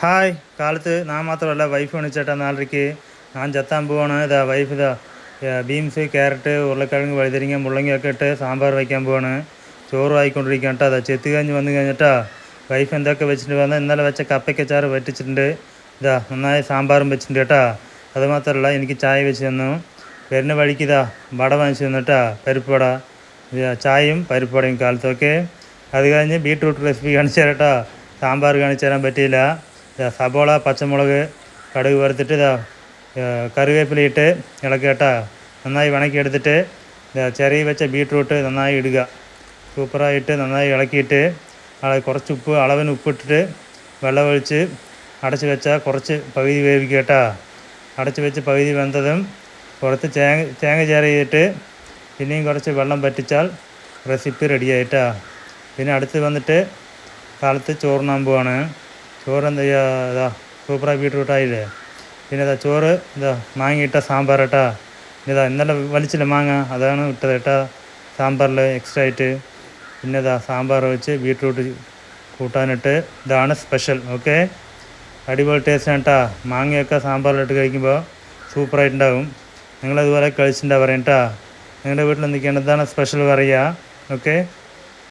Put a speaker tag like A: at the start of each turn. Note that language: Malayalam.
A: ഹായ് കാലത്ത് ഞാൻ മാത്രമല്ല വൈഫ് വിളിച്ചേട്ടാ 4:30 ഞാൻ ചത്താൻ പോവാണ്. ഇതാ വൈഫ് ഇതാ ബീൻസ്, ക്യാരറ്റ്, ഉരുളക്കിഴങ്ങ്, വഴുതനങ്ങ, മുള്ളങ്ങിയൊക്കെ ഇട്ട് സാമ്പാർ വയ്ക്കാൻ പോവാണ്. ചോറും ആയിക്കൊണ്ടിരിക്കുകയാണ് കേട്ടോ. അതാ ചെത്ത് കഴിഞ്ഞ് വന്നു കഴിഞ്ഞിട്ടാ വൈഫ് എന്തൊക്കെ വെച്ചിട്ട് വന്ന് ഇന്നലെ വെച്ച കപ്പയ്ക്കച്ചാറ് വറ്റിച്ചിട്ടുണ്ട്. ഇതാ നന്നായി സാമ്പാറും വെച്ചിട്ടുണ്ട് കേട്ടോ. അതുമാത്രമല്ല എനിക്ക് ചായ വെച്ച് തന്നു. വരുന്ന വഴിക്ക് ഇതാ വട വാങ്ങിച്ചു തന്നിട്ടാ, പരിപ്പ് വട, ചായയും പരിപ്പ് വടയും കാലത്തൊക്കെ. അത് കഴിഞ്ഞ് ബീട്രൂട്ട് റെസിപ്പി കാണിച്ചു തരട്ടാ. സാമ്പാർ കാണിച്ചു തരാൻ പറ്റിയില്ല. സബോള, പച്ചമുളക്, കടുക് വറുത്തിട്ട് കറിവേപ്പിലയിട്ട് ഇളക്കി കേട്ടാ. നന്നായി വണക്കിയെടുത്തിട്ട് ചെറിയ വെച്ച ബീട്രൂട്ട് നന്നായി ഇടുക. സൂപ്പറായിട്ട് നന്നായി ഇളക്കിയിട്ട് കുറച്ച് ഉപ്പ്, അളവിന് ഉപ്പിട്ടിട്ട് വെള്ളമൊഴിച്ച് അടച്ച് വെച്ചാൽ കുറച്ച് പകുതി വേവിക്കുക കേട്ടാ. അടച്ച് വെച്ച് പകുതി വെന്തതും കുറച്ച് തേങ്ങ ചേർത്തിട്ട് പിന്നെയും കുറച്ച് വെള്ളം വറ്റിച്ചാൽ റെസിപ്പി റെഡിയായിട്ടാ. പിന്നെ അടുത്ത് വന്നിട്ട് കാലത്ത് ചോറുണ്ണാൻ പോവാണ്. ചോറ് എന്താ ചെയ്യുക, ഇതാ സൂപ്പറായി ബീട്രൂട്ടായില്ലേ. പിന്നെ ഇതാ ചോറ് ഇതാ മാങ്ങ ഇട്ട സാമ്പാർ കേട്ടാ. ഇതാ ഇന്നലെ വലിച്ചില്ല മാങ്ങ, അതാണ് ഇട്ടത് കേട്ടാ സാമ്പാറിൽ എക്സ്ട്രാ ആയിട്ട്. പിന്നെ ഇതാ സാമ്പാർ വെച്ച് ബീട്രൂട്ട് കൂട്ടാനിട്ട് ഇതാണ് സ്പെഷ്യൽ. ഓക്കെ, അടിപൊളി ടേസ്റ്റ് കേട്ടാ. മാങ്ങയൊക്കെ സാമ്പാറിലിട്ട് കഴിക്കുമ്പോൾ സൂപ്പറായിട്ടുണ്ടാവും. നിങ്ങളതുപോലെ കഴിച്ചിട്ടുണ്ടാവും പറയാം കേട്ടാ. നിങ്ങളുടെ വീട്ടിൽ എന്തൊക്കെയാണ്, ഇതാണ് സ്പെഷ്യൽ പറയുക. ഓക്കെ.